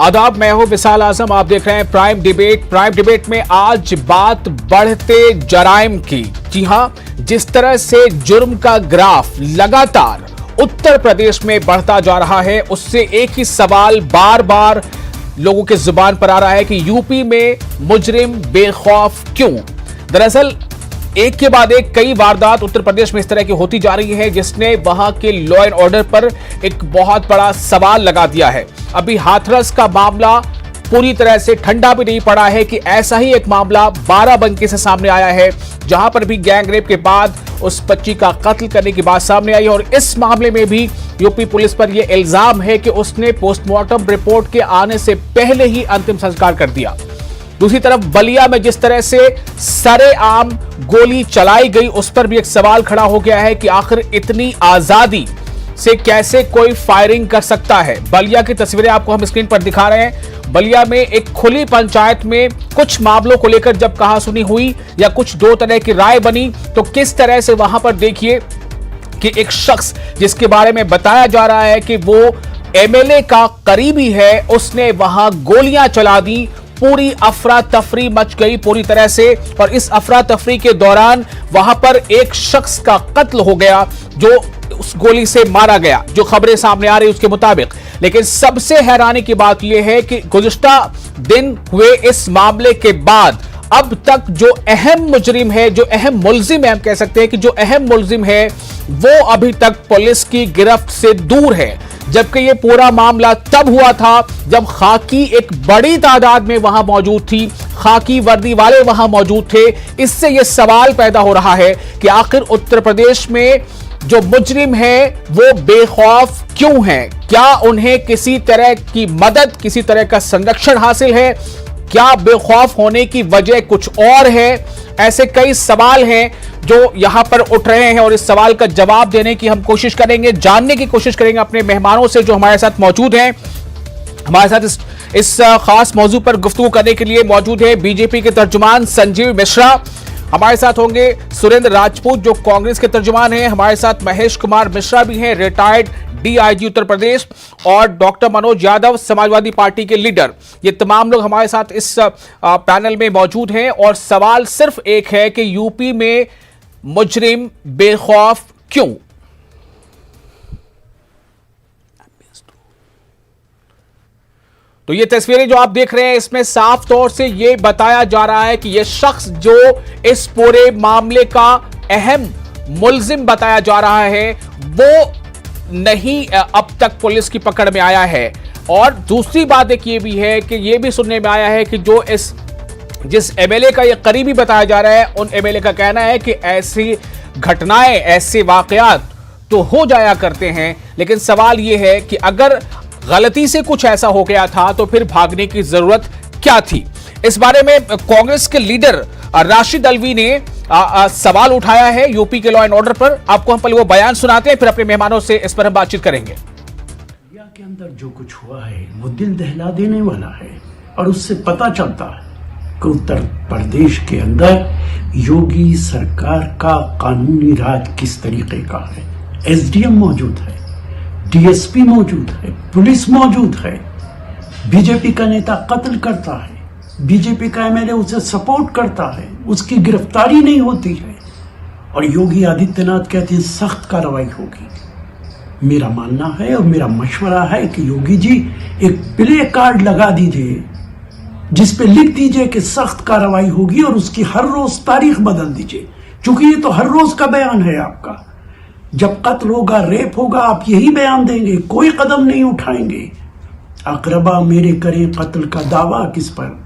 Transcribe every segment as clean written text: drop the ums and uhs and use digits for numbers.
आदाब, मैं हूं विशाल आजम। आप देख रहे हैं प्राइम डिबेट। प्राइम डिबेट में आज बात बढ़ते जराइम की। जी हां, जिस तरह से जुर्म का ग्राफ लगातार उत्तर प्रदेश में बढ़ता जा रहा है, उससे एक ही सवाल बार बार लोगों के जुबान पर आ रहा है कि यूपी में मुजरिम बेखौफ क्यों। दरअसल एक के बाद एक कई वारदात उत्तर प्रदेश में इस तरह की होती जा रही है, जिसने वहां के लॉ एंड ऑर्डर पर एक बहुत बड़ा सवाल लगा दिया है। अभी हाथरस का मामला पूरी तरह से ठंडा भी नहीं पड़ा है कि ऐसा ही एक मामला बाराबंकी से सामने आया है, जहां पर भी गैंग रेप के बाद उस बच्ची का कत्ल करने की बात सामने आई। और इस मामले में भी यूपी पुलिस पर यह इल्जाम है कि उसने पोस्टमार्टम रिपोर्ट के आने से पहले ही अंतिम संस्कार कर दिया। दूसरी तरफ बलिया में जिस तरह से सरेआम गोली चलाई गई, उस पर भी एक सवाल खड़ा हो गया है कि आखिर इतनी आजादी से कैसे कोई फायरिंग कर सकता है। बलिया की तस्वीरें आपको हम स्क्रीन पर दिखा रहे हैं। बलिया में एक खुली पंचायत में कुछ मामलों को लेकर जब कहासुनी हुई या कुछ दो तरह की राय बनी, तो किस तरह से वहां पर देखिए कि एक शख्स जिसके बारे में बताया जा रहा है कि वो एमएलए का करीबी है, उसने वहां गोलियां चला दी। पूरी अफरा तफरी मच गई पूरी तरह से, और इस अफरा तफरी के दौरान वहां पर एक शख्स का कत्ल हो गया जो उस गोली से मारा गया, जो खबरें सामने आ रही उसके मुताबिक। लेकिन सबसे हैरानी की बात यह है कि गुज़िश्ता दिन हुए इस मामले के बाद अब तक जो अहम मुजरिम है, जो अहम मुलजिम है, हम कह सकते हैं कि जो अहम मुलजिम है, वो अभी तक पुलिस की गिरफ्त से दूर है। जबकि ये पूरा मामला तब हुआ था जब खाकी एक बड़ी तादाद में वहां मौजूद थी, खाकी वर्दी वाले वहां मौजूद थे। इससे यह सवाल पैदा हो रहा है कि आखिर उत्तर प्रदेश में जो मुजरिम है वो बेखौफ क्यों हैं? क्या उन्हें किसी तरह की मदद, किसी तरह का संरक्षण हासिल है? क्या बेखौफ होने की वजह कुछ और है? ऐसे कई सवाल हैं जो यहां पर उठ रहे हैं, और इस सवाल का जवाब देने की हम कोशिश करेंगे, जानने की कोशिश करेंगे अपने मेहमानों से जो हमारे साथ मौजूद हैं। हमारे साथ इस खास मौजू पर गुफ्तगू करने के लिए मौजूद है बीजेपी के तर्जुमान संजीव मिश्रा। हमारे साथ होंगे सुरेंद्र राजपूत जो कांग्रेस के तर्जुमान हैं। हमारे साथ महेश कुमार मिश्रा भी हैं, रिटायर्ड डीआईजी उत्तर प्रदेश, और डॉक्टर मनोज यादव समाजवादी पार्टी के लीडर। ये तमाम लोग हमारे साथ इस पैनल में मौजूद हैं। और सवाल सिर्फ एक है कि यूपी में मुजरिम बेखौफ क्यों? तो ये तस्वीरें जो आप देख रहे हैं, इसमें साफ तौर से ये बताया जा रहा है कि ये शख्स जो इस पूरे मामले का अहम मुलजिम बताया जा रहा है, वो नहीं अब तक पुलिस की पकड़ में आया है। और दूसरी बात एक ये भी है कि ये भी सुनने में आया है कि जो जिस एमएलए का ये करीबी बताया जा रहा है, उन एमएलए का कहना है कि ऐसी घटनाएं, ऐसे वाकयात तो हो जाया करते हैं, लेकिन सवाल ये है कि अगर गलती से कुछ ऐसा हो गया था तो फिर भागने की जरूरत क्या थी? इस बारे में कांग्रेस के लीडर राशिद अल्वी ने सवाल उठाया है यूपी के लॉ एंड ऑर्डर पर। आपको हम पहले वो बयान सुनाते हैं, फिर अपने मेहमानों से इस पर हम बातचीत करेंगे। इंडिया के अंदर जो कुछ हुआ है वो दिल दहला देने वाला है, और उससे पता चलता है कि उत्तर प्रदेश के अंदर योगी सरकार का कानूनी राज किस तरीके का है। एसडीएम मौजूद है, डीएसपी मौजूद है, पुलिस मौजूद है। बीजेपी का नेता कत्ल करता है, बीजेपी का एमएलए उसे सपोर्ट करता है, उसकी गिरफ्तारी नहीं होती है, और योगी आदित्यनाथ कहते हैं सख्त कार्रवाई होगी। मेरा मानना है और मेरा मशवरा है कि योगी जी एक प्ले कार्ड लगा दीजिए जिस पे लिख दीजिए कि सख्त कार्रवाई होगी, और उसकी हर रोज तारीख बदल दीजिए, क्योंकि ये तो हर रोज का बयान है आपका। जब कत्ल होगा, रेप होगा, आप यही बयान देंगे, कोई कदम नहीं उठाएंगे। अकरबा मेरे करें कत्ल का दावा किस पर?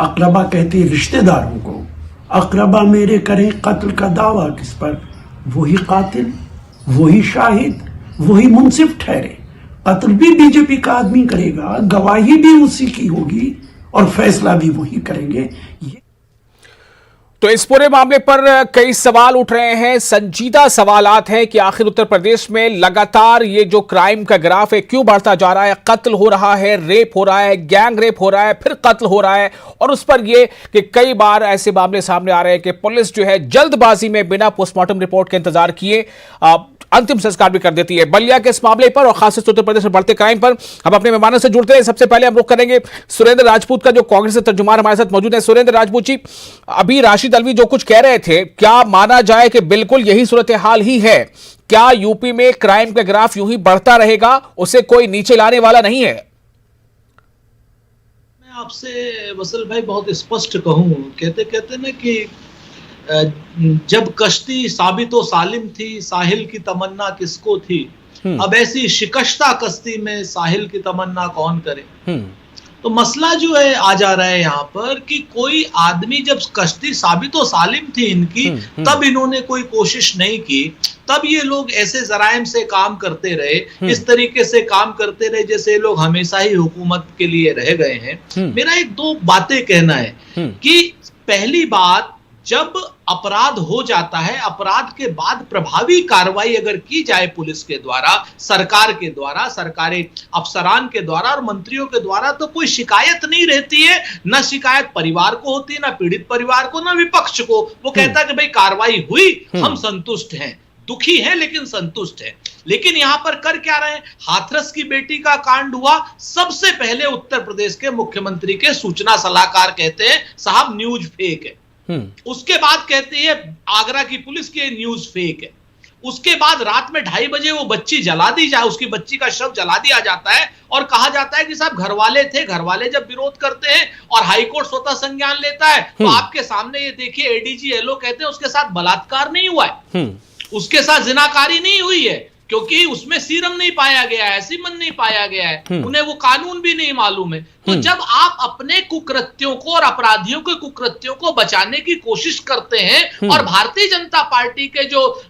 अकरबा कहते रिश्तेदारों को, अकरबा मेरे करें कत्ल का दावा किस पर? वही कातिल, वही शाहिद, वही मुंसिफ ठहरे। कत्ल भी बीजेपी का आदमी करेगा, गवाही भी उसी की होगी, और फैसला भी वही करेंगे। तो इस पूरे मामले पर कई सवाल उठ रहे हैं, संजीदा सवालात हैं कि आखिर उत्तर प्रदेश में लगातार ये जो क्राइम का ग्राफ है क्यों बढ़ता जा रहा है। कत्ल हो रहा है, रेप हो रहा है, गैंग रेप हो रहा है, फिर कत्ल हो रहा है, और उस पर ये कि कई बार ऐसे मामले सामने आ रहे हैं कि पुलिस जो है जल्दबाजी में बिना पोस्टमार्टम रिपोर्ट के इंतजार किए अंतिम संस्कार भी कर देती है। बलिया के इस मामले पर और खासतौर से उत्तर प्रदेश में बढ़ते क्राइम पर हम अपने मेहमानों से जुड़ते हैं। सबसे पहले हम रुख करेंगे सुरेंद्र राजपूत का, जो कांग्रेस के तर्जुमान हमारे साथ मौजूद है। सुरेंद्र राजपूत जी, अभी राशिद अलवी जो कुछ कह रहे थे, क्या माना जाए कि बिल्कुल यही सूरत हाल ही है? क्या यूपी में क्राइम का ग्राफ यूं ही बढ़ता रहेगा, उसे कोई नीचे लाने वाला नहीं है? मैं आपसे वसल भाई बहुत स्पष्ट कहूं, कहते कहते ना कि जब कश्ती साबितो सालिम थी, साहिल की तमन्ना किसको थी, अब ऐसी शिकस्ता कश्ती में साहिल की तमन्ना कौन करे। तो मसला जो है आ जा रहा है यहाँ पर कि कोई आदमी, जब कश्ती साबितो सालिम थी इनकी, तब इन्होंने कोई कोशिश नहीं की, तब ये लोग ऐसे जराइम से काम करते रहे, इस तरीके से काम करते रहे जैसे ये लोग हमेशा ही हुकूमत के लिए रह गए हैं। मेरा एक दो बातें कहना है कि पहली बात, जब अपराध हो जाता है, अपराध के बाद प्रभावी कार्रवाई अगर की जाए पुलिस के द्वारा, सरकार के द्वारा, सरकारी अफसरान के द्वारा और मंत्रियों के द्वारा, तो कोई शिकायत नहीं रहती है। न शिकायत परिवार को होती है, न पीड़ित परिवार को, न विपक्ष को। वो कहता है कि भाई कार्रवाई हुई, हम संतुष्ट हैं, दुखी हैं लेकिन संतुष्ट हैं। लेकिन यहां पर कर क्या रहे हैं? हाथरस की बेटी का कांड हुआ, सबसे पहले उत्तर प्रदेश के मुख्यमंत्री के सूचना सलाहकार कहते हैं साहब न्यूज फेक है। उसके बाद कहते हैं आगरा की पुलिस की न्यूज फेक है। उसके बाद रात में 2:30 बजे वो बच्ची जला दी जाए, उसकी बच्ची का शव जला दिया जाता है और कहा जाता है कि साहब घरवाले थे, घरवाले जब विरोध करते हैं और हाईकोर्ट स्वतः संज्ञान लेता है, तो आपके सामने ये देखिए एडीजी एलओ कहते हैं उसके साथ बलात्कार नहीं हुआ है, उसके साथ जिनाकारी नहीं हुई है, क्योंकि उसमें सीरम नहीं पाया गया है, सीमन नहीं पाया गया है, उन्हें वो कानून भी नहीं मालूम है। तो जब आप अपने कुकृत्यों को और अपराधियों के कुकृत्यों को बचाने की कोशिश करते हैं और भारतीय जनता पार्टी के जो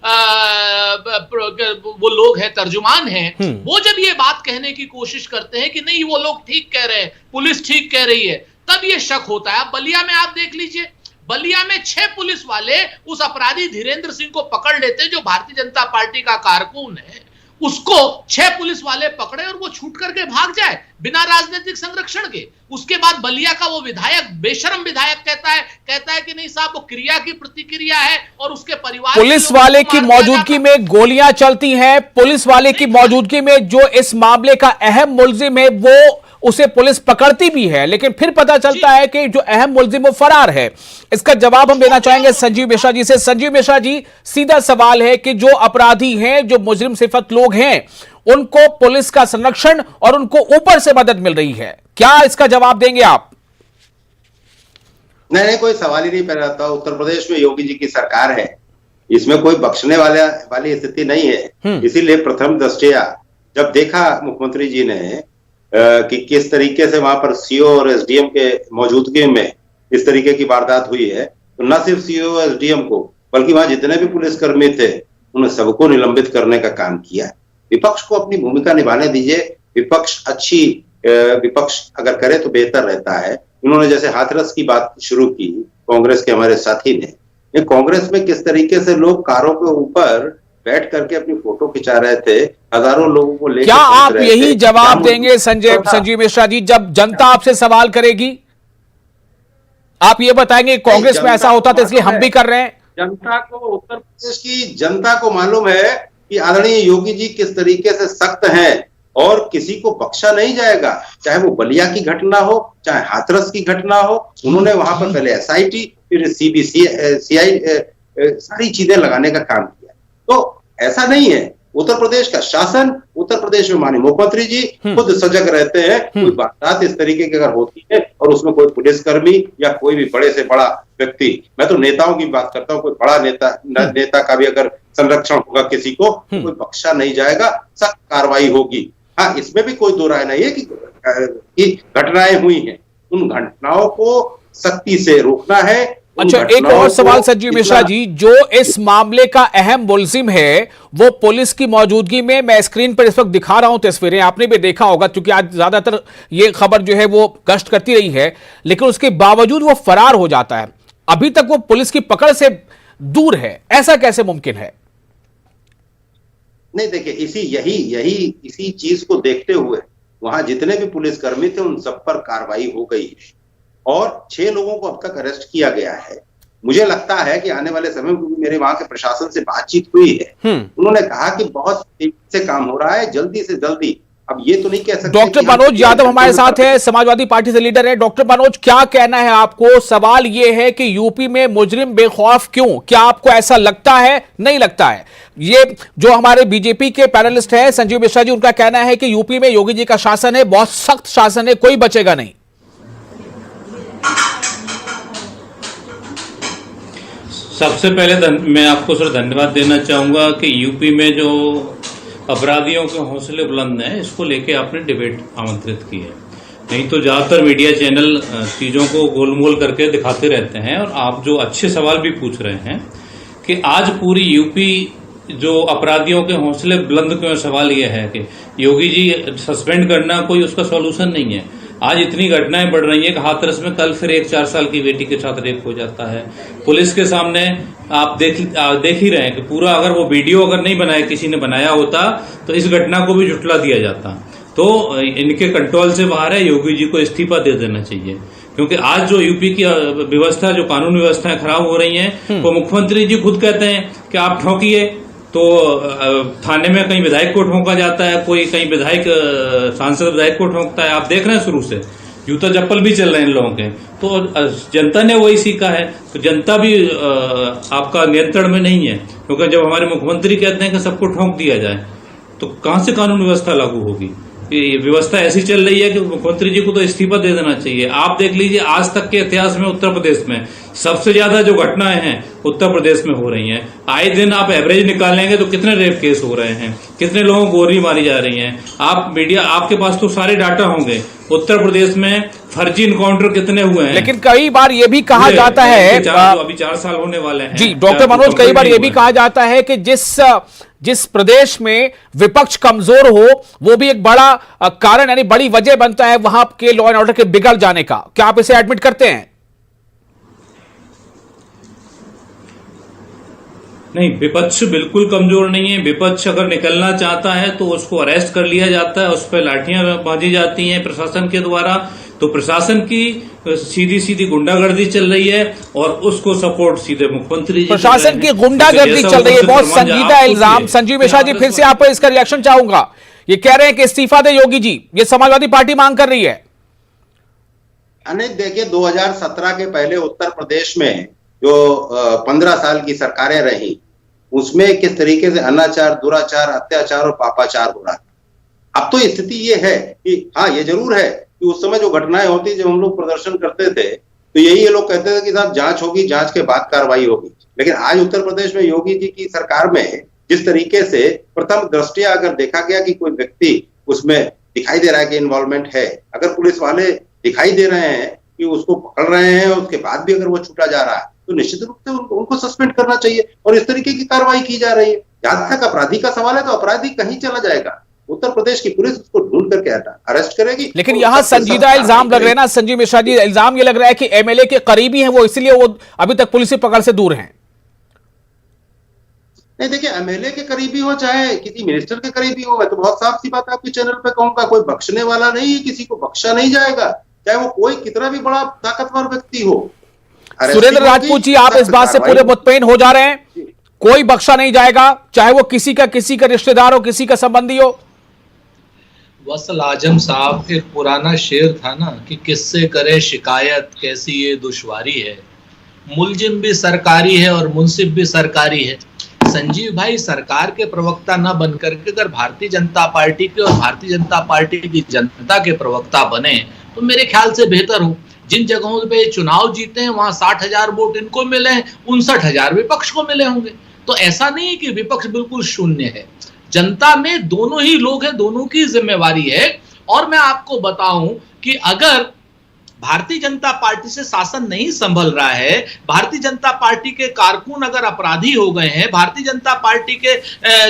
वो लोग हैं, तर्जुमान हैं, वो जब ये बात कहने की कोशिश करते हैं कि नहीं वो लोग ठीक कह रहे हैं, पुलिस ठीक कह रही है, तब ये शक होता है। अब बलिया में आप देख लीजिए, बलिया में 6 पुलिस वाले उस अपराधी धीरेन्द्र सिंह को पकड़ लेते, जो भारतीय जनता पार्टी का कारकुन है, उसको 6 पुलिस वाले पकड़े और वो छूट करके भाग जाए बिना राजनीतिक संरक्षण के। उसके बाद बलिया का वो विधायक, बेशरम विधायक कहता है कि नहीं साहब वो क्रिया की प्रतिक्रिया है और उसके परिवार, पुलिस वाले की मौजूदगी में गोलियां चलती हैं। पुलिस वाले की मौजूदगी में जो इस मामले का अहम मुलजिम है वो उसे पुलिस पकड़ती भी है, लेकिन फिर पता चलता है कि जो अहम मुलजिम वो फरार है। इसका जवाब हम देना चाहेंगे संजीव मिश्रा जी से। संजीव मिश्रा जी, सीधा सवाल है कि जो अपराधी हैं, जो मुजरिम सिफत लोग हैं, उनको पुलिस का संरक्षण और उनको ऊपर से मदद मिल रही है, क्या इसका जवाब देंगे आप? नहीं, कोई सवाल ही नहीं पैदा होता। उत्तर प्रदेश में योगी जी की सरकार है, इसमें कोई बख्शने वाली स्थिति नहीं है। इसीलिए प्रथम दृष्टया जब देखा मुख्यमंत्री जी ने कि किस तरीके से वहां पर सीओ और एसडीएम के मौजूदगी में इस तरीके की वारदात हुई है, तो न सिर्फ सीओ और एसडीएम को बल्कि वहां जितने भी पुलिसकर्मी थे उन्हें सबको निलंबित करने का काम किया। विपक्ष को अपनी भूमिका निभाने दीजिए। विपक्ष अगर करे तो बेहतर रहता है। उन्होंने जैसे हाथरस की बात शुरू की कांग्रेस के हमारे साथी ने, कांग्रेस में किस तरीके से लोग कारों के ऊपर बैठ करके अपनी फोटो खिंचा रहे थे, हजारों लोगों को लेकर। क्या आप यही जवाब देंगे संजीव मिश्रा जी, जब जनता आपसे सवाल करेगी? आप ये बताएंगे कांग्रेस में ऐसा होता था इसलिए हम भी कर रहे हैं? जनता को, उत्तर प्रदेश की जनता को मालूम है कि आदरणीय योगी जी किस तरीके से सख्त हैं और किसी को बख्शा नहीं जाएगा, चाहे वो बलिया की घटना हो, चाहे हाथरस की घटना हो। उन्होंने वहां पर पहले एसआईटी, फिर सीबीसीआई सारी चीजें लगाने का काम किया। तो ऐसा नहीं है, उत्तर प्रदेश का शासन, उत्तर प्रदेश में माननीय मुख्यमंत्री जी खुद सजग रहते हैं। कोई वारदात इस तरीके की अगर होती है और उसमें कोई पुलिसकर्मी या कोई भी बड़े से बड़ा व्यक्ति, मैं तो नेताओं की बात करता हूँ, कोई बड़ा नेता का भी अगर संरक्षण होगा किसी को, तो कोई बख्शा नहीं जाएगा, सख्त कार्रवाई होगी। हाँ, इसमें भी कोई दो राय नहीं है कि घटनाएं हुई हैं, उन घटनाओं को सख्ती से रोकना है। अच्छा, एक और सवाल संजीव मिश्रा जी, जो इस मामले का अहम मुलजिम है वो पुलिस की मौजूदगी में, मैं स्क्रीन पर इस वक्त दिखा रहा हूं तस्वीरें, आपने भी देखा होगा क्योंकि आज ज्यादातर ये खबर जो है वो गश्त करती रही है, लेकिन उसके बावजूद वो फरार हो जाता है। अभी तक वो पुलिस की पकड़ से दूर है, ऐसा कैसे मुमकिन है? नहीं, देखिए इसी चीज को देखते हुए वहां जितने भी पुलिसकर्मी थे उन सब पर कार्रवाई हो गई है और 6 लोगों को अब तक अरेस्ट किया गया है। मुझे लगता है कि आने वाले समय में मेरे वहां के प्रशासन से बातचीत हुई है, उन्होंने कहा कि बहुत तेजी से काम हो रहा है, जल्दी से जल्दी। अब ये तो नहीं कह सकते। डॉक्टर मनोज यादव हमारे साथ है, समाजवादी पार्टी से लीडर है। डॉक्टर मनोज, क्या कहना है आपको? सवाल ये है कि यूपी में मुजरिम बेखौफ क्यों? क्या आपको ऐसा लगता है? नहीं लगता है? ये जो हमारे बीजेपी के पैनलिस्ट है संजीव मिश्रा जी, उनका कहना है कि यूपी में योगी जी का शासन है, बहुत सख्त शासन है, कोई बचेगा नहीं। सबसे पहले मैं आपको सर धन्यवाद देना चाहूंगा कि यूपी में जो अपराधियों के हौसले बुलंद हैं, इसको लेके आपने डिबेट आमंत्रित की है। नहीं तो ज्यादातर मीडिया चैनल चीजों को गोलमोल करके दिखाते रहते हैं। और आप जो अच्छे सवाल भी पूछ रहे हैं कि आज पूरी यूपी जो अपराधियों के हौसले बुलंद क्यों, सवाल यह है कि योगी जी सस्पेंड करना कोई उसका सॉल्यूशन नहीं है। आज इतनी घटनाएं बढ़ रही हैं कि हाथरस में कल फिर एक 4 साल की बेटी के साथ रेप हो जाता है। पुलिस के सामने आप देख ही रहे हैं कि पूरा, अगर वो वीडियो अगर नहीं बनाया, किसी ने बनाया होता तो इस घटना को भी झुठला दिया जाता। तो इनके कंट्रोल से बाहर है, योगी जी को इस्तीफा दे देना चाहिए। क्योंकि आज जो यूपी की व्यवस्था, जो कानून व्यवस्थाएं खराब हो रही हैं, वो मुख्यमंत्री जी खुद कहते हैं कि आप ठोकिए, तो थाने में कहीं विधायक को ठोका जाता है, कोई कहीं विधायक सांसद विधायक को ठोकता है। आप देख रहे हैं शुरू से जूता चप्पल भी चल रहे हैं इन लोगों के। तो जनता ने वही सीखा है, तो जनता भी आपका नियंत्रण में नहीं है। क्योंकि जब हमारे मुख्यमंत्री कहते हैं कि सबको ठोक दिया जाए, तो कहां से कानून व्यवस्था लागू होगी? ये व्यवस्था ऐसी चल रही है कि मुख्यमंत्री जी को तो इस्तीफा दे देना चाहिए। आप देख लीजिए, आज तक के इतिहास में उत्तर प्रदेश में सबसे ज्यादा जो घटनाएं हैं उत्तर प्रदेश में हो रही हैं। आए दिन आप एवरेज निकालेंगे तो कितने रेप केस हो रहे हैं, कितने लोगों को गोली मारी जा रही हैं। आप मीडिया, आपके पास तो सारे डाटा होंगे, उत्तर प्रदेश में फर्जी इनकाउंटर कितने हुए हैं। लेकिन कई बार ये भी कहा जाता है, अभी 4 साल होने वाले हैं। जी डॉक्टर मनोज, कई बार ये भी कहा जाता है कि जिस प्रदेश में विपक्ष कमजोर हो, वो भी एक बड़ा कारण, यानी बड़ी वजह बनता है वहां के लॉ एंड ऑर्डर के बिगड़ जाने का। क्या आप इसे एडमिट करते हैं? नहीं, विपक्ष बिल्कुल कमजोर नहीं है। विपक्ष अगर निकलना चाहता है तो उसको अरेस्ट कर लिया जाता है, उस पर लाठियां बांधी जाती हैं प्रशासन के द्वारा। तो प्रशासन की सीधी सीधी गुंडागर्दी चल रही है और उसको सपोर्ट सीधे मुख्यमंत्री जी। प्रशासन की गुंडागर्दी चल रही है, बहुत संजीदा इल्जाम। संजीव मिश्रा जी, फिर से आप पर इसका रिएक्शन चाहूंगा। ये कह रहे हैं कि इस्तीफा दे योगी जी, ये समाजवादी पार्टी मांग कर रही है। देखिए, 2017 के पहले उत्तर प्रदेश में जो 15 साल की सरकारें रही, उसमें किस तरीके से अनाचार, दुराचार, अत्याचार और पापाचार हो रहा था। अब तो स्थिति ये है कि हाँ, ये जरूर है कि उस समय जो घटनाएं होती, जब हम लोग प्रदर्शन करते थे, तो यही ये लोग कहते थे कि साहब जांच होगी, जांच के बाद कार्रवाई होगी। लेकिन आज उत्तर प्रदेश में योगी जी की सरकार में जिस तरीके से प्रथम दृष्टया अगर देखा गया कि कोई व्यक्ति उसमें दिखाई दे रहा है कि इन्वॉल्वमेंट है, अगर पुलिस वाले दिखाई दे रहे हैं कि उसको पकड़ रहे हैं, उसके बाद भी अगर वो छूटा जा रहा है, तो निश्चित रूप से उनको सस्पेंड करना चाहिए। और इस तरीके की कार्रवाई की जा रही है। जहां तक अपराधी का सवाल है, तो अपराधी कहीं चला जाएगा, उत्तर प्रदेश की पुलिस उसको ढूंढ करके अरेस्ट करेगी। लेकिन यहां संजीदा इल्जाम लग रहे हैं ना संजीव मिश्रा जी, इल्जाम ये लग रहा है कि एमएलए के करीबी हैं वो, इसलिए वो अभी तक पुलिस की पकड़ से दूर हैं। नहीं, देखिए, एमएलए के करीबी हो चाहे किसी मिनिस्टर के करीबी हो, मैं तो बहुत साफ सी बात आपके चैनल पे कहूंगा, कोई बख्शने वाला नहीं है, किसी को बख्शा नहीं जाएगा, चाहे वो कोई कितना भी बड़ा ताकतवर व्यक्ति हो। सुरेंद्र राजपूत जी, आप इस बात से पूरे मुतमईन हो जा रहे हैं, कोई बख्शा नहीं जाएगा, चाहे वो किसी का रिश्तेदार हो, किसी का संबंधी हो? वसल आजम साहब, एक पुराना शेर था ना कि किससे करे शिकायत, कैसी ये दुश्वारी है, मुलजिम भी सरकारी है और मुंसिफ भी सरकारी है। संजीव भाई, सरकार के प्रवक्ता न बनकर के अगर भारतीय जनता पार्टी के और भारतीय जनता पार्टी की जनता के प्रवक्ता बने तो मेरे ख्याल से बेहतर हो। जिन जगहों पे चुनाव जीते हैं वहां 60,000 वोट इनको मिले हैं, 59,000 विपक्ष को मिले होंगे। तो ऐसा नहीं है कि विपक्ष बिल्कुल शून्य है, जनता में दोनों ही लोग हैं, दोनों की जिम्मेवारी है। और मैं आपको बताऊं कि अगर भारतीय जनता पार्टी से शासन नहीं संभल रहा है, भारतीय जनता पार्टी के कारकुन अगर अपराधी हो गए हैं, भारतीय जनता पार्टी के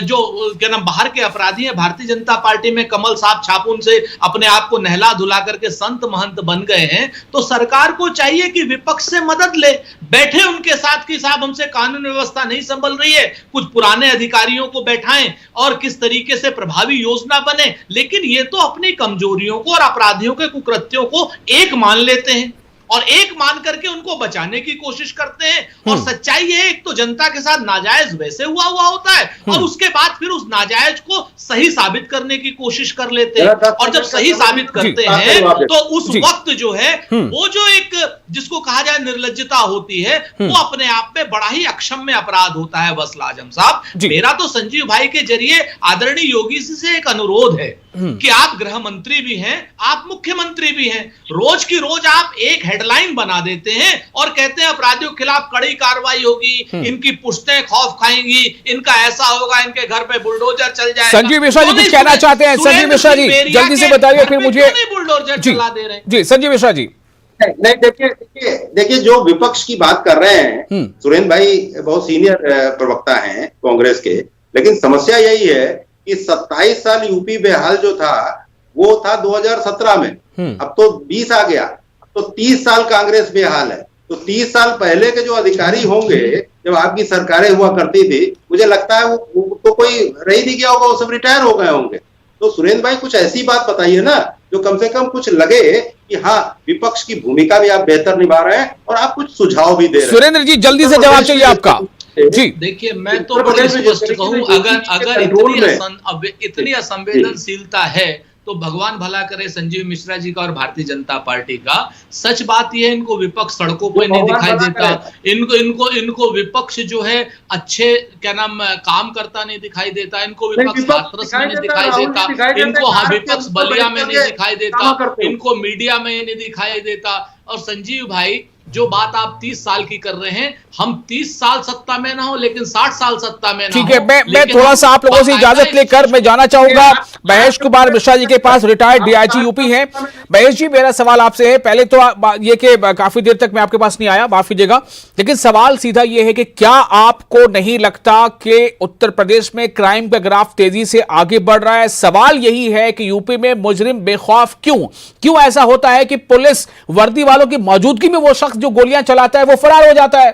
जो क्या नाम बाहर के अपराधी हैं, भारतीय जनता पार्टी में कमल साहब छापुन से अपने आप को नहला धुला करके संत महंत बन गए हैं, तो सरकार को चाहिए कि विपक्ष से मदद ले, बैठे उनके साथ कि साहब हमसे कानून व्यवस्था नहीं संभल रही है, कुछ पुराने अधिकारियों को बैठाएं और किस तरीके से प्रभावी योजना बने। लेकिन ये तो अपनी कमजोरियों को और अपराधियों के कुकृत्यों को एक मान लेते हैं। और एक मान करके उनको बचाने की कोशिश करते हैं। और सच्चाई है, एक तो जनता के साथ नाजायज वैसे हुआ होता है और उसके बाद फिर उस नाजायज को सही साबित करने की कोशिश कर लेते हैं। और जब सही साबित करते हैं तो उस वक्त जो है वो जो एक जिसको कहा जाए निर्लज्जता होती है, वो अपने आप में बड़ा ही अक्षम्य अपराध होता है। वसल आजम साहब, मेरा तो संजीव भाई के जरिए आदरणीय योगी जी से एक अनुरोध है कि आप गृह मंत्री भी हैं, आप मुख्यमंत्री भी हैं, रोज की रोज आप एक हेडलाइन बना देते हैं और कहते हैं अपराधियों के खिलाफ कड़ी कार्रवाई होगी, इनकी पुश्तें खौफ खाएंगी, इनका ऐसा होगा, इनके घर पे बुलडोजर चल जाएगा। संजीव मिश्रा जी कुछ कहना चाहते हैं? संजीव मिश्रा जी जल्दी से बताइए, फिर मुझे बुलडोजर चला दे रहे हैं। जी संजीव मिश्रा जी। नहीं, देखिए जो विपक्ष की बात कर रहे हैं, सुरेंद्र भाई बहुत सीनियर प्रवक्ता हैं कांग्रेस के, लेकिन समस्या यही है कि 27 साल यूपी बेहाल जो था वो था 2017 में, अब तो 20 आ गया, तो 30 साल कांग्रेस बेहाल है। तो 30 साल पहले के जो अधिकारी होंगे, जब आपकी सरकारें हुआ करती थी, मुझे लगता है वो तो कोई रह ही नहीं गया होगा, वो सब रिटायर हो गए होंगे। तो सुरेंद्र भाई कुछ ऐसी बात बताइए ना जो कम से कम कुछ लगे कि हाँ विपक्ष की भूमिका भी आप बेहतर निभा रहे हैं और आप कुछ सुझाव भी दे रहे हैं। सुरेंद्र जी जल्दी से जवाब चाहिए आपका। जी देखिए, मैं तो बड़े स्पष्ट कहूं, अगर इतनी असंवेदनशीलता है तो भगवान भला करे संजीव मिश्रा जी का और भारतीय जनता पार्टी का। सच बात यह है, इनको विपक्ष सड़कों पर नहीं दिखाई देता, इनको विपक्ष जो है अच्छे क्या नाम काम करता नहीं दिखाई देता, इनको विपक्ष हाथरस में नहीं दिखाई देता, इनको विपक्ष बलिया में नहीं दिखाई देता, इनको मीडिया में नहीं दिखाई देता। और संजीव भाई, जो बात आप 30 साल की कर रहे हैं, हम 30 साल सत्ता में ना हो लेकिन 60 साल सत्ता में ना हो। ठीक है, मैं थोड़ा सा आप लोगों से इजाजत लेकर मैं जाना चाहूंगा महेश कुमार मिश्रा जी के पास, रिटायर्ड डीआईजी यूपी हैं। महेश जी, मेरा सवाल आपसे है, पहले तो ये कि काफी देर तक मैं आपके पास नहीं आया, माफ कीजिएगा, लेकिन सवाल सीधा ये है कि क्या आपको नहीं लगता कि उत्तर प्रदेश में क्राइम का ग्राफ तेजी से आगे बढ़ रहा है? सवाल यही है कि यूपी में मुजरिम बेखौफ क्यों ऐसा होता है कि पुलिस वर्दी वालों की मौजूदगी में वो शख्स जो गोलियां चलाता है वो फरार हो जाता है?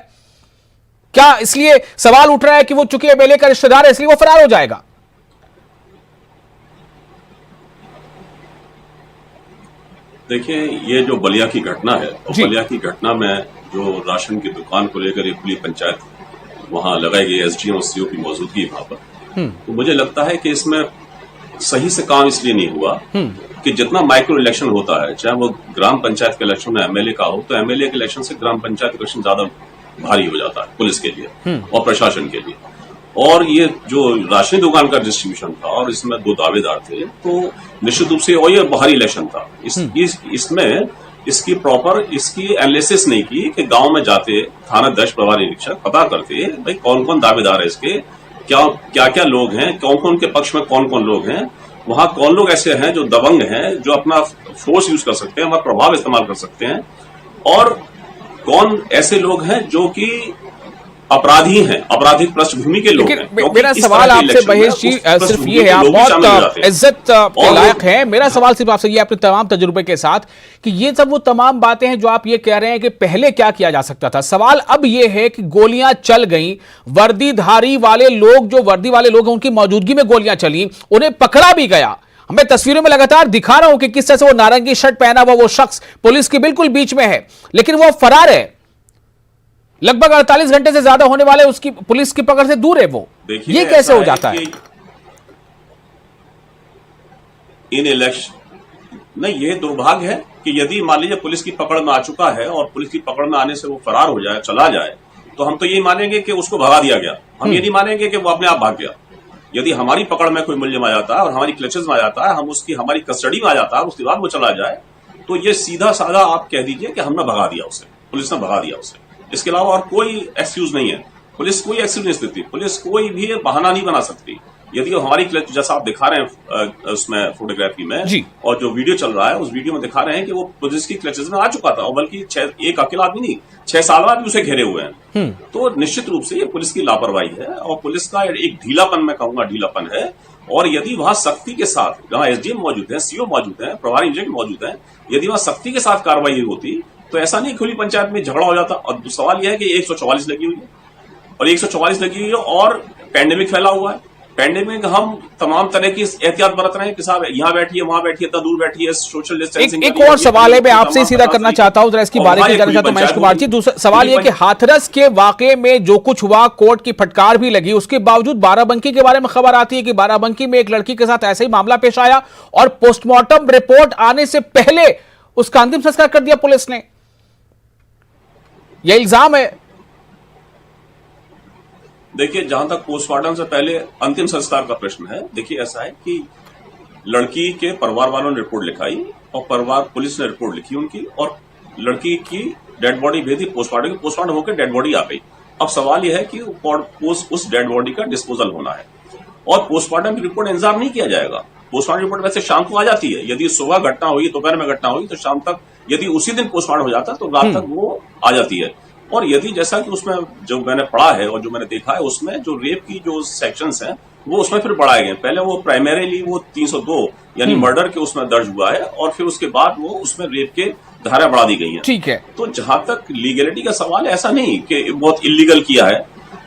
क्या इसलिए सवाल उठ रहा है कि वो चूंकि एमएलए का रिश्तेदार है इसलिए वो फरार हो जाएगा? देखिए, ये जो बलिया की घटना है, और बलिया की घटना में जो राशन की दुकान को लेकर एक खुली पंचायत वहां लगाई गई, एसडीएम और सीओ की मौजूदगी वहां पर, तो मुझे लगता है कि इसमें सही से काम इसलिए नहीं हुआ कि जितना माइक्रो इलेक्शन होता है, चाहे वो ग्राम पंचायत के इलेक्शन में एमएलए का हो, तो एमएलए के इलेक्शन से ग्राम पंचायत इलेक्शन ज्यादा भारी हो जाता है पुलिस के लिए और प्रशासन के लिए। और ये जो राशन दुकान का डिस्ट्रीब्यूशन था और इसमें 2 दावेदार थे, तो निश्चित रूप से और ये बाहरी इलेक्शन था, इसमें इसकी एनालिसिस नहीं की कि गांव में जाते थाना अध्यक्ष प्रभारी निरीक्षक पता करते भाई कौन कौन दावेदार है इसके, क्या लोग हैं, कौन कौन के पक्ष में कौन कौन लोग हैं, वहां कौन लोग ऐसे हैं जो दबंग हैं, जो अपना फोर्स यूज कर सकते हैं, अपना प्रभाव इस्तेमाल कर सकते हैं, और कौन ऐसे लोग हैं जो कि अपराधी हैं, आपराधिक पृष्ठभूमि के लोग हैं। मेरा सवाल आपसे महेश जी सिर्फ ये है, आप बहुत इज्जत के लायक हैं, मेरा सवाल सिर्फ आपसे ये, अपने तमाम तजुर्बे के साथ, कि ये सब वो तमाम बातें हैं जो आप ये कह रहे हैं कि पहले क्या किया जा सकता था। सवाल अब ये है कि गोलियां चल गई, वर्दीधारी वाले लोग, जो वर्दी वाले लोग हैं उनकी मौजूदगी में गोलियां चली, उन्हें पकड़ा भी गया। मैं तस्वीरों में लगातार दिखा रहा हूं कि किस तरह से वो नारंगी शर्ट पहना हुआ वो शख्स पुलिस के बिल्कुल बीच में है, लेकिन वो फरार है। लगभग 48 घंटे से ज्यादा होने वाले उसकी पुलिस की पकड़ से दूर है वो। ये कैसे हो जाता है? इन इलेक्शन नहीं, ये दुर्भाग्य है कि यदि मान लीजिए पुलिस की पकड़ में आ चुका है और पुलिस की पकड़ में आने से वो फरार हो जाए, चला जाए, तो हम तो ये मानेंगे कि उसको भगा दिया गया, हम ये नहीं मानेंगे कि वो अपने आप भाग गया। यदि हमारी पकड़ में कोई मुलजिम आ जाता है और हमारी क्लचेस में आ जाता है, हमारी कस्टडी में आ जाता है, उसके बाद वो चला जाए, तो ये सीधा साधा आप कह दीजिए कि हमने भगा दिया उसे, पुलिस ने भगा दिया उसे। इसके अलावा और कोई एक्सक्यूज नहीं है, पुलिस कोई एक्सक्यूज नहीं देती, पुलिस कोई भी बहाना नहीं बना सकती। यदि हमारी क्लच, जैसा आप दिखा रहे हैं उसमें फोटोग्राफी में और जो वीडियो चल रहा है उस वीडियो में दिखा रहे हैं कि वो पुलिस की क्लचेस में आ चुका था, और बल्कि एक अकेला आदमी नहीं, 6 साल बाद भी उसे घेरे हुए हैं। तो निश्चित रूप से ये पुलिस की लापरवाही है और पुलिस का एक ढीलापन, मैं कहूंगा ढीलापन है। और यदि वहां सख्ती के साथ, जहां एसडीएम मौजूद है, सीओ मौजूद है, प्रभारी निरीक्षक मौजूद है, यदि वहां सख्ती के साथ कार्रवाई होती तो ऐसा नहीं खुली पंचायत में झगड़ा हो जाता। और सवाल यह है कि 144 लगी हुई है और 144 लगी हुई है और पैंडेमिक फैला हुआ है पैंडेमिक हम तमाम तरह की एहतियात बरत रहे हैं कि साहब यहाँ बैठिए, वहां बैठिए, इतना दूर बैठिए, सोशल डिस्टेंसिंग। एक और सवाल है, मैं आपसे सीधा करना चाहता हूं, जरा इसकी बारीकी जानना चाहता हूं महेश कुमार जी। दूसरा सवाल यह कि हाथरस के वाकये में जो कुछ हुआ, कोर्ट की फटकार भी लगी, उसके बावजूद बाराबंकी के बारे में खबर आती है कि बाराबंकी में एक लड़की के साथ ऐसे ही मामला पेश आया और पोस्टमार्टम रिपोर्ट आने से पहले उसका अंतिम संस्कार कर दिया पुलिस ने। यह इल्जाम है। देखिए, जहां तक पोस्टमार्टम से पहले अंतिम संस्कार का प्रश्न है, देखिए ऐसा है कि लड़की के परिवार वालों ने रिपोर्ट लिखाई और पुलिस ने रिपोर्ट लिखी उनकी, और लड़की की डेड बॉडी भेजी पोस्टमार्टम होकर डेड बॉडी आ गई। अब सवाल यह है कि उस डेड बॉडी का डिस्पोजल होना है और पोस्टमार्टम की रिपोर्ट इंतजार नहीं किया जाएगा। पोस्टमार्टम रिपोर्ट वैसे शाम को आ जाती है, यदि सुबह घटना हुई, दोपहर में घटना हुई तो शाम तक, यदि उसी दिन पोस्टमार्टम हो जाता तो रात तक वो आ जाती है। और यदि जैसा कि उसमें जो मैंने पढ़ा है और जो मैंने देखा है, उसमें जो रेप की जो सेक्शंस हैं वो उसमें फिर बढ़ाए गए। पहले वो प्राइमरीली वो 302 यानी मर्डर के उसमें दर्ज हुआ है और फिर उसके बाद वो उसमें रेप के धारा बढ़ा दी गई है। ठीक है, तो जहां तक लीगलिटी का सवाल है, ऐसा नहीं कि बहुत इलीगल किया है,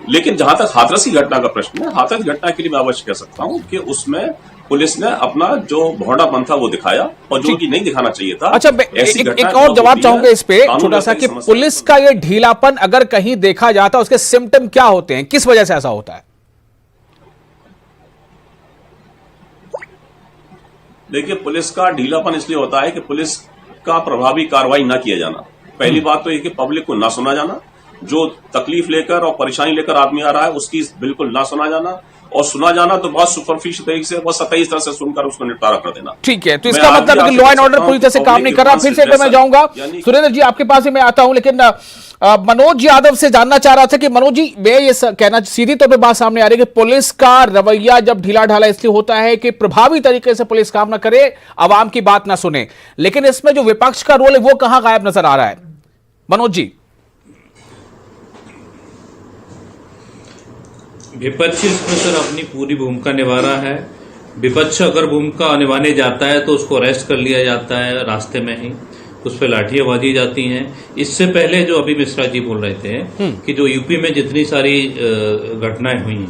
लेकिन जहां तक हाथरस की घटना का प्रश्न है, हाथरस की घटना के लिए मैं अवश्य कह सकता हूं कि उसमें पुलिस ने अपना जो भौंडापन था वो दिखाया और जो कि नहीं दिखाना चाहिए था। अच्छा, एक और जवाब चाहूंगा इस पे छोटा सा कि पुलिस का ये ढीलापन अगर कहीं देखा जाता है, उसके सिम्टम क्या होते हैं, किस वजह से ऐसा होता है? देखिए, पुलिस का ढीलापन इसलिए होता है कि पुलिस का प्रभावी कार्रवाई ना किया जाना। पहली बात तो ये कि पब्लिक को ना सुना जाना, जो तकलीफ लेकर और परेशानी लेकर आदमी आ रहा है उसकी बिल्कुल ना सुना जाना, और सुना जाना तो बहुत सुपरफिशियल तरीके से, बहुत सतही तरह से सुनकर उसको निपटारा कर देना। ठीक है, तो इसका मतलब है कि लॉ एंड ऑर्डर पूरी तरह से काम नहीं कर रहा। फिर से मैं जाऊंगा सुरेंद्र जी, आपके पास ही मैं आता हूं, लेकिन मनोज यादव से जानना चाह रहा था कि मनोज जी, मैं ये कहना सीधी तौर पे बात सामने आ रही है कि पुलिस का रवैया जब ढीला ढाला इसलिए होता है कि प्रभावी तरीके से पुलिस काम ना करे, आवाम की बात ना सुने, लेकिन इसमें जो विपक्ष का रोल है वो कहां गायब नजर आ रहा है? मनोज जी। विपक्ष इसमें सर अपनी पूरी भूमिका निभा रहा है। विपक्ष अगर भूमिका निभाने जाता है तो उसको अरेस्ट कर लिया जाता है रास्ते में ही, उस पर लाठियां बाजी जाती हैं। इससे पहले जो अभी मिश्रा जी बोल रहे थे कि जो यूपी में जितनी सारी घटनाएं हुई,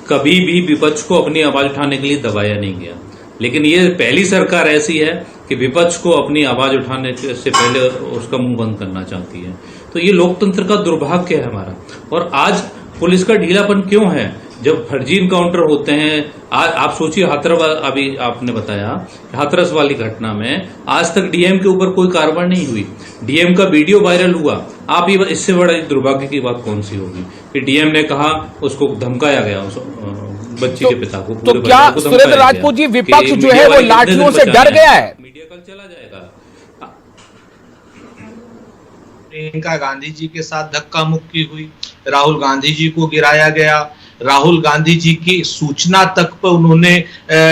कभी भी विपक्ष को अपनी आवाज उठाने के लिए दबाया नहीं गया, लेकिन ये पहली सरकार ऐसी है कि विपक्ष को अपनी आवाज उठाने से पहले उसका मुंह बंद करना चाहती है। तो ये लोकतंत्र का दुर्भाग्य है हमारा। और आज पुलिस का ढीलापन क्यों है? जब फर्जी इनकाउंटर होते हैं, आज आप सोचिए, अभी आपने बताया हाथरस वाली घटना में आज तक डीएम के ऊपर कोई कार्रवाई नहीं हुई, डीएम का वीडियो वायरल हुआ। आप ये इससे बड़ा दुर्भाग्य की बात कौन सी होगी कि डीएम ने कहा, उसको धमकाया गया उस बच्ची के पिता को। तो क्या सुरेंद्र राजपूत जी, विपक्ष जो है वो लाठियों से डर गया है? मीडिया कल चला जाएगा। प्रियंका गांधी जी के साथ धक्का मुक्की हुई, राहुल गांधी जी को गिराया गया, राहुल गांधी जी की सूचना तक पर उन्होंने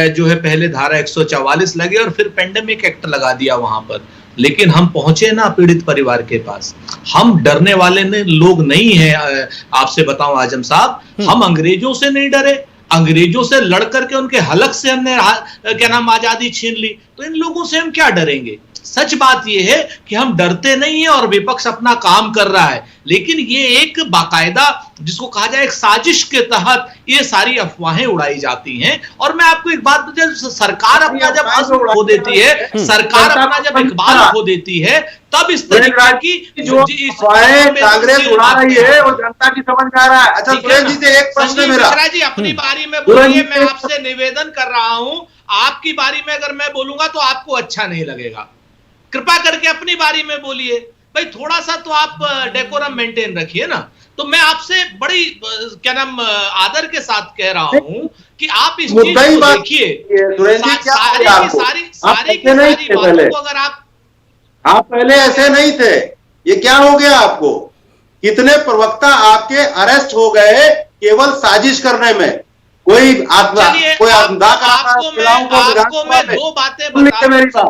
जो है पहले धारा 144 लगे और फिर पेंडेमिक एक्ट लगा दिया वहां पर। लेकिन हम पहुंचे ना पीड़ित परिवार के पास। हम डरने वाले लोग नहीं हैं। आपसे बताऊं आजम साहब, हम अंग्रेजों से नहीं डरे, अंग्रेजों से लड़ करके उनके हलक से हमने क्या नाम आजादी छीन ली, तो इन लोगों से हम क्या डरेंगे? सच बात यह है कि हम डरते नहीं है और विपक्ष अपना काम कर रहा है, लेकिन ये एक बाकायदा जिसको कहा जाए एक साजिश के तहत ये सारी अफवाहें उड़ाई जाती हैं। और मैं आपको एक बात बता, सरकार अपना जब असर खो देती है, सरकार अपना जब इकबाल खो देती है, तब इस तरीके की जो कांग्रेस उड़ा रही है और जनता की समझ में आ रहा है। अच्छा सुरेश जी से एक प्रश्न मेरा। मिश्रा जी अपनी बारी में बोलिए, मैं आपसे निवेदन कर रहा हूं, आपकी बारी में अगर मैं बोलूंगा तो आपको अच्छा नहीं लगेगा। कृपा करके अपनी बारी में बोलिए भाई, थोड़ा सा तो आप डेकोरम मेंटेन रखिए ना। तो मैं आपसे बड़ी क्या नाम आदर के साथ कह रहा हूं कि आप इस चीज को देखिए, सारी बातों को अगर आप पहले ऐसे नहीं थे, ये क्या हो गया आपको? कितने प्रवक्ता आपके अरेस्ट हो गए केवल साजिश करने में। कोई आपको मैं दो बातें बता,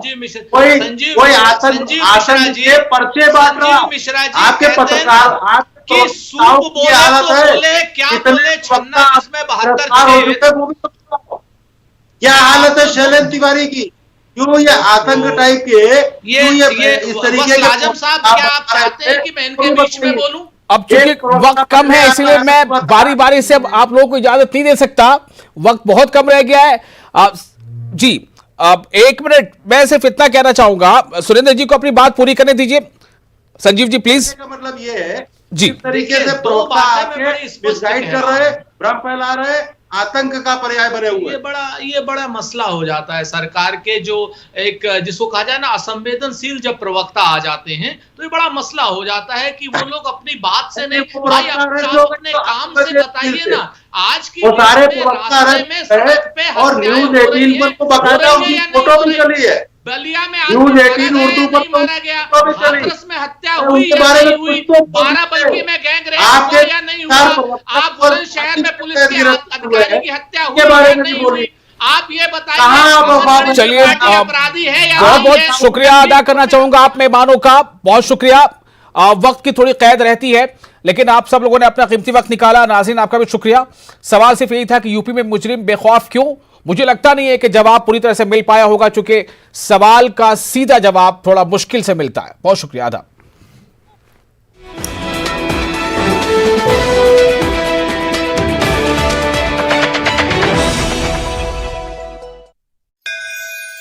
कोई आसन के पर्चे बांट रहा, आपके पत्रकार की सूप बोले तो बोले, क्या बोले छन्ना जिसमें 72 क्या हालत है शैलेंद्र तिवारी की? क्यों ये आतंक टाइप के, ये इस तरीके के? आजम साहब, क्या आप चाहते हैं कि मैं इनके बीच में बोलूं? अब चूंकि वक्त कम है इसलिए मैं बारी बारी से अब आप लोगों को इजाजत नहीं दे सकता, वक्त बहुत कम रह गया है। जी अब 1 मिनट मैं सिर्फ इतना कहना चाहूंगा, सुरेंद्र जी को अपनी बात पूरी करने दीजिए। संजीव जी प्लीज। का मतलब ये है जी इस तरीके से प्रवक्ता आके मिसगाइड कर रहे, भ्रम फैला रहे, आतंक का पर्याय बने हुए। ये बड़ा मसला हो जाता है सरकार के जो एक जिसको कहा जाए ना असंवेदनशील जब प्रवक्ता आ जाते हैं तो ये बड़ा मसला हो जाता है कि वो लोग अपनी बात से नहीं, भाई आप अपने काम से बताइए ना। आज की सारे प्रवक्ता और न्यूज 18 पर तो बकायदा उनकी फोटो भी चली है। बलिया में न्यूज 18 उर्दू पर तो मारा गया, फोटो भी चली। हाथरस में हत्या हुई या बारे में नहीं हुई, कुछ तो 12 में गैंग रेप हुआ या नहीं हुआ, आप बुलंदशहर में पुलिस के अधिकारी की हत्या हुई या नहीं हुई, आप ये बताइए। चलिए अपराधी है या बहुत बहुत शुक्रिया अदा करना चाहूंगा आप मेहमानों का, बहुत शुक्रिया। वक्त की थोड़ी कैद रहती है लेकिन आप सब लोगों ने अपना कीमती वक्त निकाला। नाज़रीन आपका भी शुक्रिया। सवाल सिर्फ यही था कि यूपी में मुजरिम बेखौफ क्यों? मुझे लगता नहीं है कि जवाब पूरी तरह से मिल पाया होगा, चूंकि सवाल का सीधा जवाब थोड़ा मुश्किल से मिलता है। बहुत शुक्रिया। आदाब।